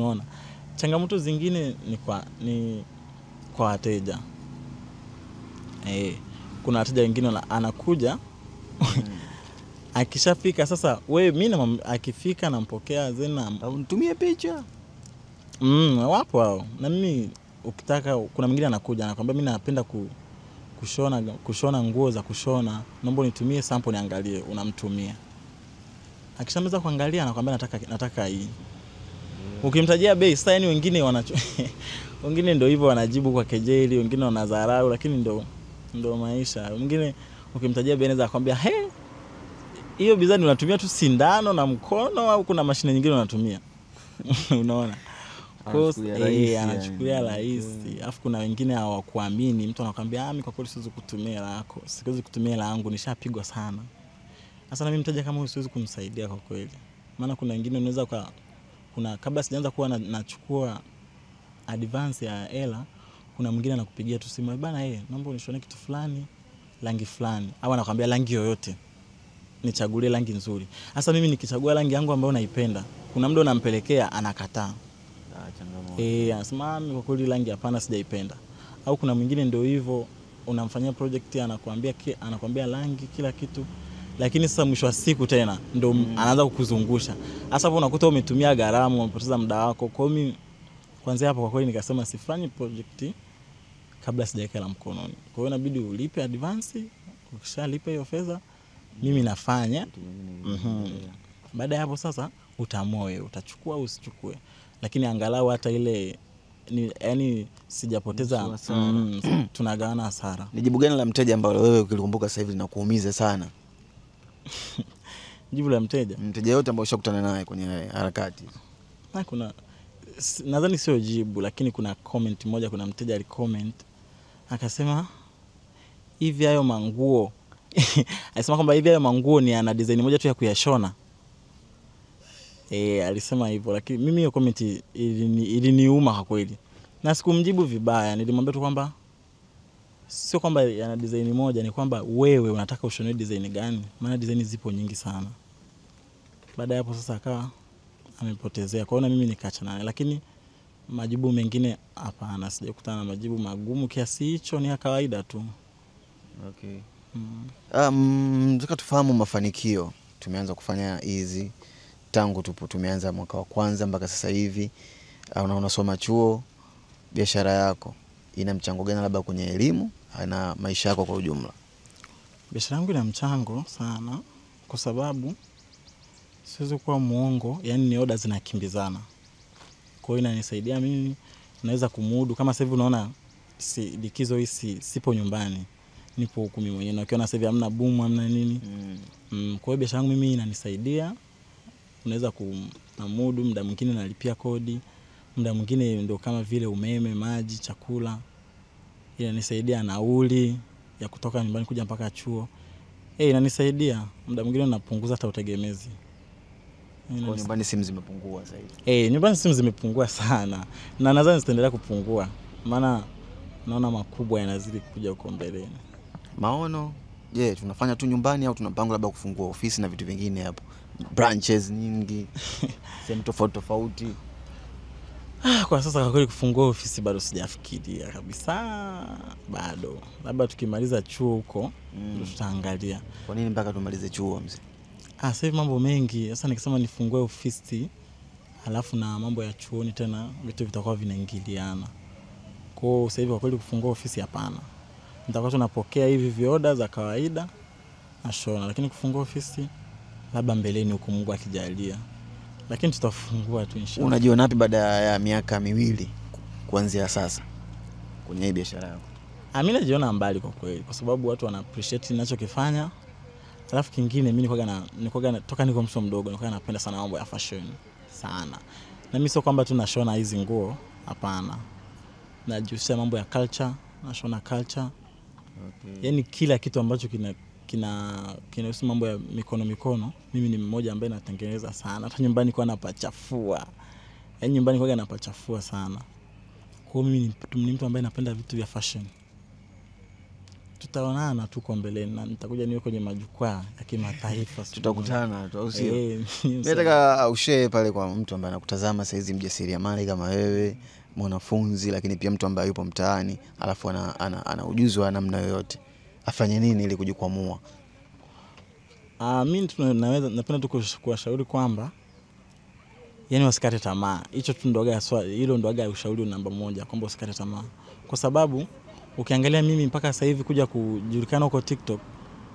Unaona? Changamoto zingine ni kwa wateja. Kuna wateja wengine anakuja akishafika sasa mimi akifika nampokea zena au nitumie picha. Wapo hao. Na mimi ukitaka kuna mwingine anakuja anakuambia mimi napenda kushona nguo za kushona, naomba nitumie sample niangalie, unamtumia. Akishamaliza kuangalia anakuambia nataka hii. Ukimtajia bei sasa, yani wengine wengine ndio hivyo wanajibu kwa kejeli, wengine wanadharau, lakini ndio maisha. Wengine ukimtajia bei anaweza akwambia hiyo bidhaa unatumia tu sindano na mkono au kuna mashine nyingine unatumia. Unaona? Anachukulia rahisi. Alafu kuna wengine hawakuamini, mtu anakuambia mimi kwa kweli siwezi kutumia lako. Siwezi kutumia langu, nishapigwa sana. Sasa na mimi mteja kama huyu siwezi kumsaidia kwa kweli. Maana kuna wengine unaweza kabla sijaanza kuwa nachukua advance ya hela, kuna mwingine anakupigia tu simu, bana naomba unishone kitu fulani, rangi fulani. Au anakuambia rangi yoyote. Nichagulie rangi nzuri. Sasa mimi nikichagua rangi yangu ambayo naipenda, kuna mtu nampelekea anakataa. Changamoto. Anasema kwa kweli rangi hapana, sijaipenda. Au kuna mwingine ndio hivyo, unamfanyia project anakuambia rangi kila kitu, lakini sasa mwisho wa siku tena ndio anaanza kukuzungusha. Sasa hapo unakuta umetumia gharama, umepoteza muda wako. Kwa hiyo mimi kwanza hapo kwa kweli nikasema sifanyi project kabla sijaweka hela mkononi. Kwa hiyo inabidi ulipe advance, ukishalipa hiyo fedha mimi nafanya. Baada ya hapo sasa utaamua wewe utachukua au usichukue. Lakini angalau hata ile yani sijapoteza, tunagawana hasara. Ni jibu gani la mteja ambalo wewe ukilikumbuka sasa hivi linakuumiza sana? Jibu la mteja yote ambaye ushakutana naye kwenye harakati. Kuna nadhani sio jibu, lakini kuna comment moja, kuna mteja alicomment akasema hivi hayo manguo alisema kwamba hivi hayo manguo ni ana design moja tu ya kuyashona. Alisema hivyo, lakini mimi hiyo comment iliniuma kwa kweli. Na sikumjibu vibaya, nilimwambia tu kwamba sio kwamba yana design moja, ni kwamba wewe unataka ushone design gani? Maana design zipo nyingi sana. Baada ya hapo sasa akawa amepotezea. Kwa hiyo na mimi nikaachana naye, lakini majibu mengine hapana, sijakutana na majibu magumu kiasi hicho, ni ya kawaida tu. Okay. Nataka tufahamu mafanikio. Tumeanza kufanya hizi tangu tumeanza mwaka wa kwanza mpaka sasa hivi. Unasoma chuo, biashara yako ina mchango gani labda kwenye elimu na maisha yako kwa ujumla? Biashara yangu ina mchango sana kwa sababu siwezi kuwa muongo, yani ni order zinakimbizana. Kwa hiyo inanisaidia mimi naweza kumudu. Kama sasa hivi unaona likizo hii sipo nyumbani, nipo huku mimi mwenyewe. Na ukiona sasa hivi hamna boom, hamna nini. Kwa hiyo biashara yangu mimi inanisaidia. Unaweza kumudu, muda mwingine nalipia kodi, muda mwingine ndio kama vile umeme, maji, chakula. Inanisaidia nauli ya kutoka nyumbani kuja mpaka chuo. Inanisaidia. Muda mwingine napunguza hata utegemezi. Kwa nyumbani simu zimepungua zaidi. Nyumbani simu zimepungua sana. Na nadhani zitaendelea kupungua. Maana naona makubwa yanazidi kuja huko mbeleni. Maono, tunafanya tu nyumbani au tunapanga labda kufungua ofisi na vitu vingine hapo? Branches nyingi, sehemu tofauti tofauti. Kwa sasa kwa kweli kufungua ofisi bado sijafikiria kabisa. Bado. Labda tukimaliza chuo huko ndio tutaangalia. Kwa nini mpaka tumalize chuo mzee? Sasa hivi mambo mengi. Sasa nikisema nifungue ofisi halafu na mambo ya chuoni tena vitu vitakuwa vinaingiliana. Kwa hiyo sasa hivi kwa kweli kufungua ofisi hapana. Nitakuwa tunapokea hivi vioda za kawaida na shona, lakini kufungua ofisi labda mbeleni huko Mungu akijalia. Lakini tutafungua tu inshallah. Unajiona wapi baada ya miaka 2 kuanzia sasa kwenye hii biashara yako? Mimi najiona mbali kwa kweli, kwa sababu watu wana appreciate ninachokifanya. Alafu kingine mimi nilikuwa toka niko mtoto mdogo nilikuwa napenda sana mambo ya fashion sana. Na mimi sio kwamba tu nashona hizi nguo, hapana. Najihusisha mambo ya culture, nashona culture. Okay. Yaani kila kitu ambacho kinahusu mambo ya mikono, mimi ni mmoja ambaye natengeneza sana. Hata nyumbani kwa napachafua. Yaani nyumbani kwa napachafua sana. Kwa hiyo mimi ni mtu ambaye napenda vitu vya fashion. tutaonana tuko mbeleni na nitakuja niwe kwenye majukwaa ya kimataifa. Tutakutana tu au sio? Nataka ushare pale kwa mtu ambaye anakutazama sasa hizi, mjasiriamali kama wewe, mwanafunzi, lakini pia mtu ambaye yupo mtaani alafu ana ujuzi wa namna yoyote, afanye nini ili kujikwamua? Mimi napenda tu kuwashauri kwamba yani wasikate tamaa. Hicho tu hilo ndoga ushauri namba 1, kwamba usikate tamaa. Kwa sababu ukiangalia mimi mpaka sasa hivi kuja kujulikana huko TikTok,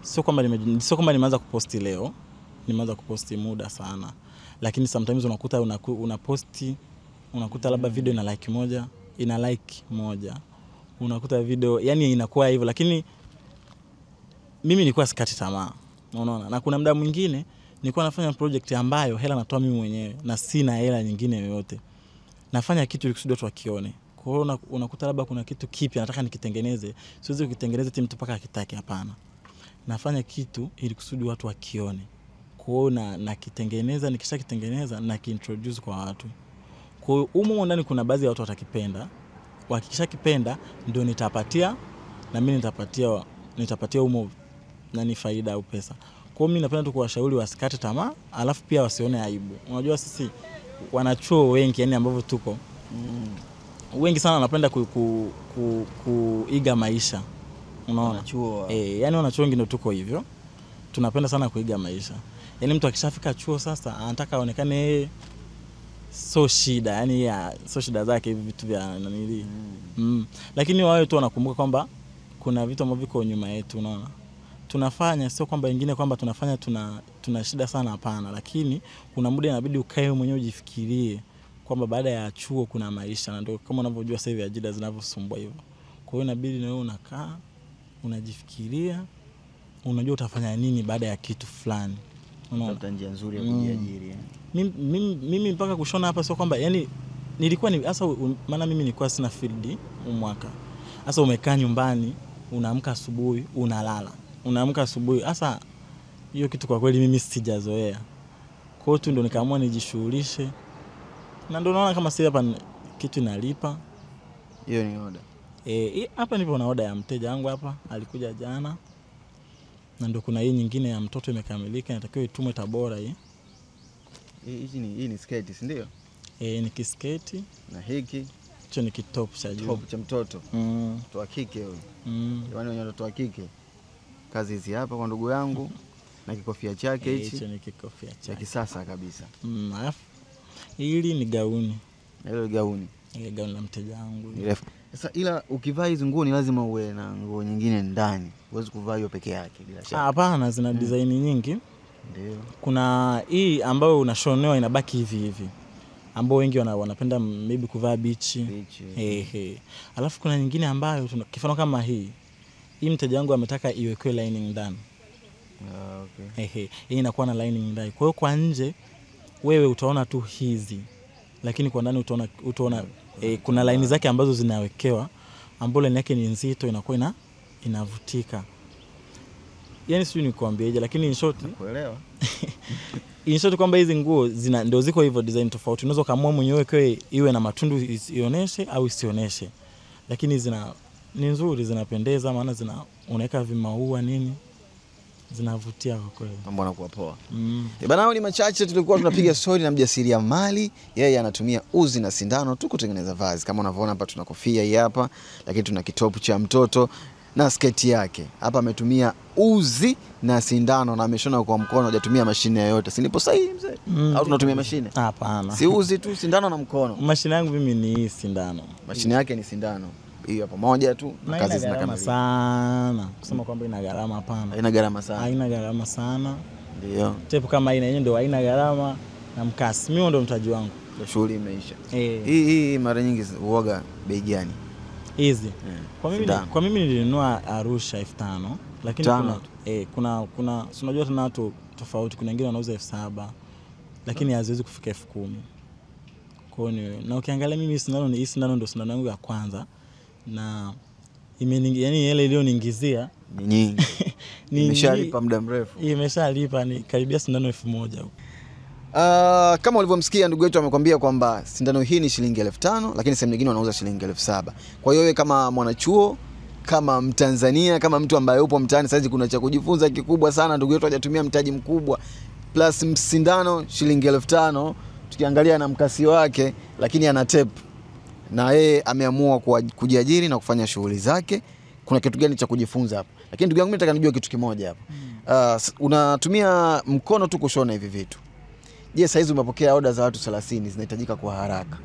sio kwamba nimeanza kuposti leo, nimeanza kuposti muda sana. Lakini sometimes unakuta unaposti, unakuta labda video ina like moja. Unakuta video yani inakuwa hivyo, lakini mimi nilikuwa sikati tamaa. Unaona? Na kuna muda mwingine nilikuwa nafanya project ambayo hela natoa mimi mwenyewe na sina hela nyingine yoyote. Nafanya kitu ili kusudi watu wakione. Kwa hiyo unakuta labda kuna kitu kipya nataka nikitengeneze, siwezi kukitengeneza timu mpaka akitake, hapana. Nafanya kitu ili kusudi watu wakione. Kwa hiyo nakitengeneza, nikishakitengeneza na kiintroduce kwa watu. Kwa hiyo humo ndani kuna baadhi ya watu watakipenda. Wakishakipenda ndio nitapatia na mimi nitapatia humo nani faida au pesa. Kwa hiyo mimi napenda tu kuwashauri wasikate tamaa, alafu pia wasione aibu. Unajua sisi wanachuo wengi yani ambao tuko wengi sana wanapenda kuiga maisha. Unaona? Wanachuo. Yani wanachuo wengi ndio tuko hivyo. Tunapenda sana kuiga maisha. Yani mtu akishafika chuo sasa anataka aonekane so shida, yani so shida zake hivi vitu vya nani. Lakini wao tu wanakumbuka kwamba kuna vitu ambavyo viko nyuma yetu, unaona? Tunafanya sio kwamba wengine kwamba tunafanya tuna shida sana, hapana, lakini kuna muda inabidi ukae mwenyewe ujifikirie kwamba baada ya chuo kuna maisha, na ndio kama unavyojua sasa hivi ajira zinavyosumbua hivyo. Kwa hiyo inabidi na wewe unakaa unajifikiria, unajua utafanya nini baada ya kitu fulani. Unaona njia nzuri ya kujiajiri. Mimi mpaka kushona hapa sio kwamba yani nilikuwa hasa maana mimi nilikuwa sina field mwaka. Sasa umekaa nyumbani, unaamka asubuhi, unalala. Unaamka asubuhi. Sasa hiyo kitu kwa kweli mimi sijazoea. Kwa hiyo tu ndo nikaamua nijishughulishe. Na ndio naona kama sasa hapa kitu inalipa. Hiyo ni order. Hapa nipo na order ya mteja wangu hapa, alikuja jana. Na ndio kuna hii nyingine ya mtoto imekamilika, inatakiwa itumwe Tabora hii. Hii ni sketi, si ndio? Ni kisketi. Na hiki hicho ni kitop cha juu. Top cha mtoto. Mtoto wa kike huyo. Yaani wenye watoto wa kike. Kazi hizi hapa kwa ndugu yangu na kikofia chake hichi. Hicho ni kikofia chake. Cha kisasa kabisa. Hili ni gauni. Hilo gauni. Ile gauni la mteja wangu. Sasa ila ukivaa hizo nguo ni lazima uwe na nguo nyingine ndani. Huwezi kuvaa hiyo peke yake bila shaka. Hapana, zina design nyingi. Ndio. Kuna hii ambayo unashonewa inabaki hivi. Ambao wengi wanapenda maybe kuvaa beach. Alafu kuna nyingine ambayo kifano kama hii. Hii mteja wangu ametaka iwekwe lining ndani. Okay. Hii inakuwa na lining ndani. Kwa hiyo kwa nje wewe utaona tu hizi. Lakini kwa ndani utaona kuna line zake ambazo zinawekewa, ambapo line yake ni nzito, inakuwa inavutika. Yaani sijui nikwambieje, lakini in short nakuelewa. In short kwamba hizi nguo ndio ziko hivyo design tofauti. Unaweza kaamua mwenyewe kwa iwe na matundu ioneshe au isioneshe. Lakini ni nzuri, zinapendeza, maana unaweka vimaua nini, zinavutia kwa kweli. Mambo yanakuwa poa. Bana, hao ni machache tulikuwa tunapiga story na mjasiriamali. Yeye anatumia uzi na sindano tu kutengeneza vazi. Kama unavyoona hapa tuna kofia hii hapa, lakini tuna kitopu cha mtoto na sketi yake. Hapa ametumia uzi na sindano na ameshona kwa mkono, hajatumia mashine yoyote. Si nipo sahihi mzee? Au tunatumia mashine? Hapana. Si uzi tu, sindano na mkono. Mashine yangu mimi ni hii sindano. Mashine yake ni sindano. Hiyo pamoja tu na kazi zinakamilika sana. Kusema kwamba ina gharama, hapana. Haina gharama sana. Haina gharama sana. Ndio. Tepu kama hii yenyewe ndio haina gharama na mkasi. Mimi ndio mtaji wangu. Ndio shughuli imeisha. Hii mara nyingi huaga bei gani? Hizi. Kwa mimi nilinunua Arusha 5,000, lakini kuna unajua tena watu tofauti, kuna wengine wanauza 7,000 lakini haziwezi kufika 10,000. Kwa hiyo na ukiangalia mimi hii sindano ndio sindano yangu ya kwanza. Na yani ile iliyoniingizia ni nyingi. Imeshalipa muda mrefu. Imeshalipa ni karibia sindano 1,000 huko. Kama ulivyomsikia ndugu yetu amekwambia kwamba sindano hii ni shilingi 5,000, lakini sehemu nyingine wanauza shilingi 7,000. Kwa hiyo wewe kama mwanachuo kama Mtanzania, kama mtu ambaye upo mtaani sasa, kuna cha kujifunza kikubwa sana. Ndugu yetu hajatumia mtaji mkubwa, plus msindano shilingi 5,000 tukiangalia na mkasi wake, lakini ana tape na yeye ameamua kujiajiri na kufanya shughuli zake. Kuna kitu gani cha kujifunza hapa? Lakini ndugu yangu, mimi nataka nijue kitu kimoja hapa. Unatumia mkono tu kushona hivi vitu. Je, saizi umepokea order za watu 30 zinahitajika kwa haraka.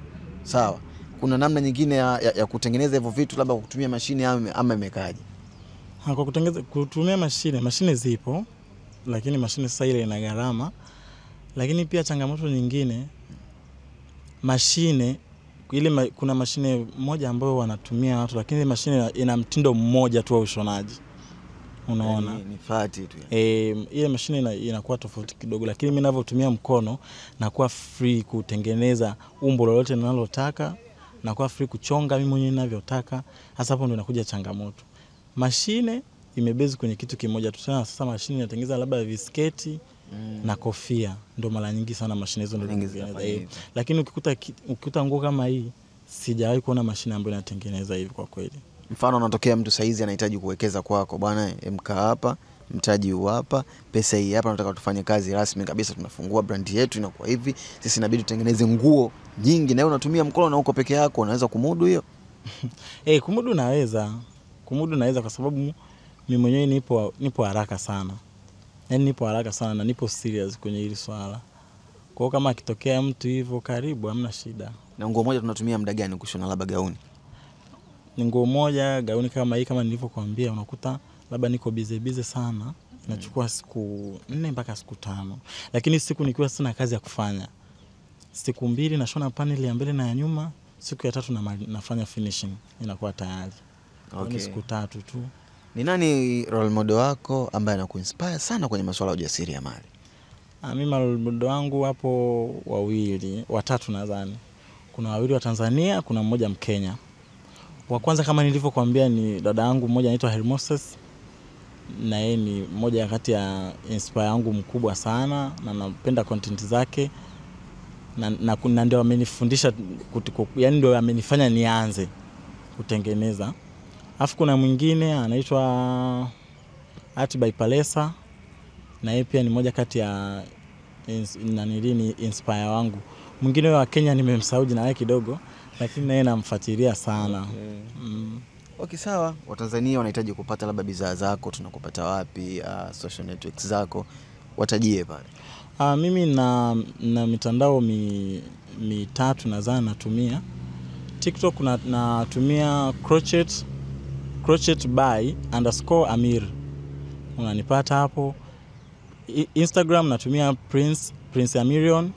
Sawa. Kuna namna nyingine ya kutengeneza hivyo vitu, labda kutumia mashine ama imekaje? Kwa kutumia mashine zipo, lakini mashine sasa ile ina gharama. Lakini pia changamoto nyingine, mashine ile kuna mashine moja ambayo wanatumia watu, lakini mashine ina mtindo mmoja tu wa ushonaji. Unaona? Ni fati tu. Ile mashine inakuwa tofauti kidogo, lakini mimi ninavyotumia mkono nakuwa free kutengeneza umbo lolote ninalotaka, nakuwa free kuchonga mimi mwenyewe ninavyotaka. Hasa hapo ndo inakuja changamoto. Mashine imebezi kwenye kitu kimoja tu. Sasa mashine inatengeneza labda visketi na kofia, ndo mara nyingi sana mashine hizo ndo zinatengeneza. Lakini ukikuta nguo kama hii, sijawahi kuona mashine ambayo inatengeneza hivi kwa kweli. Mfano unatokea mtu saizi anahitaji kuwekeza kwako, bwana mka hapa, mtaji huu hapa, pesa hii hapa, nataka tufanye kazi rasmi kabisa, tunafungua brand yetu inakuwa hivi, sisi inabidi tutengeneze nguo nyingi, na wewe unatumia mkono na uko peke yako, unaweza kumudu hiyo? Kumudu naweza kwa sababu mimi mwenyewe nipo haraka sana. Yaani nipo haraka sana na nipo serious kwenye hili swala. Kwa hiyo kama akitokea mtu hivyo, karibu, hamna shida. Na nguo moja tunatumia muda gani kushona labda gauni? Ni nguo moja gauni kama hii, kama nilivyokuambia, unakuta labda niko busy sana, inachukua siku 4 mpaka siku 5. Lakini siku nikiwa sina kazi ya kufanya, siku 2 nashona panel ya mbele na ya nyuma, siku ya 3 nafanya finishing, inakuwa tayari. Okay. Ni siku 3 tu. Ni nani role model wako ambaye anakuinspire sana kwenye masuala ya ujasiriamali? Mimi role model wangu hapo watatu nadhani. Kuna 2 wa Tanzania, kuna mmoja Mkenya. Wa kwanza kama nilivyokuambia ni dada yangu mmoja anaitwa Hermoses, na yeye ni mmoja kati ya inspire yangu mkubwa sana, na napenda content zake, na ndio amenifundisha, yani ndio amenifanya nianze kutengeneza. Alafu kuna mwingine anaitwa Art by Palesa, na yeye pia ni mmoja kati ya inspire wangu. Mwingine wa Kenya nimemsahau jina lake kidogo, lakini naye namfuatilia sana. Okay, sawa. Watanzania wanahitaji kupata labda bidhaa zako, tunakupata wapi? Social networks zako watajie pale. Mimi na mitandao mitatu nadhani natumia. TikTok natumia crochet by _Amir. Unanipata hapo. Instagram natumia Prince Amirion,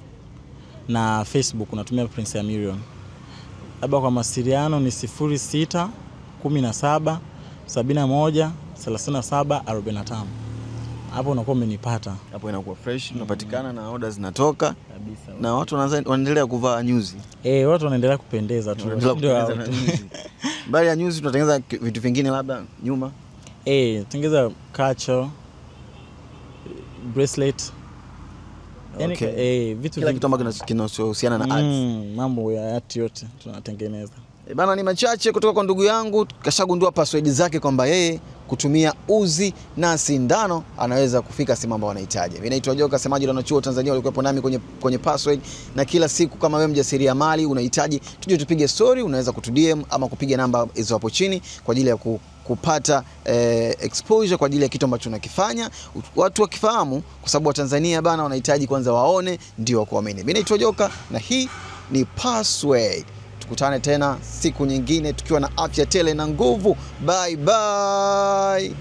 na Facebook natumia Prince Amirion. Labda kwa mawasiliano ni 06 17 71 37 45. Hapo unakuwa umenipata. Hapo inakuwa fresh, unapatikana na orders zinatoka kabisa. Na watu wanaendelea kuvaa nyuzi. Watu wanaendelea kupendeza tu. Bali ya nyuzi tunatengeneza vitu vingine labda nyuma. Tengeneza kacho, bracelet. Okay. Vitu kila kitu ambacho kinahusiana na arts. Mambo ya art yote tunatengeneza. Bana, ni machache kutoka kwa ndugu yangu, kashagundua password zake kwamba yeye kutumia uzi na sindano anaweza kufika sehemu ambayo anahitaji. Mimi naitwa Joka, semaji la chuo Tanzania, walikuwepo nami kwenye password, na kila siku kama wewe mjasiriamali unahitaji tuje tupige story, unaweza kutudm ama kupiga namba hizo hapo chini kwa ajili ya kupata exposure kwa ajili ya kitu ambacho unakifanya, watu wakifahamu, kwa sababu Watanzania bana wanahitaji kwanza waone ndio wakuamini. Mimi naitwa Joka na hii ni Password. Tukutane tena siku nyingine tukiwa na afya tele na nguvu. Bye bye.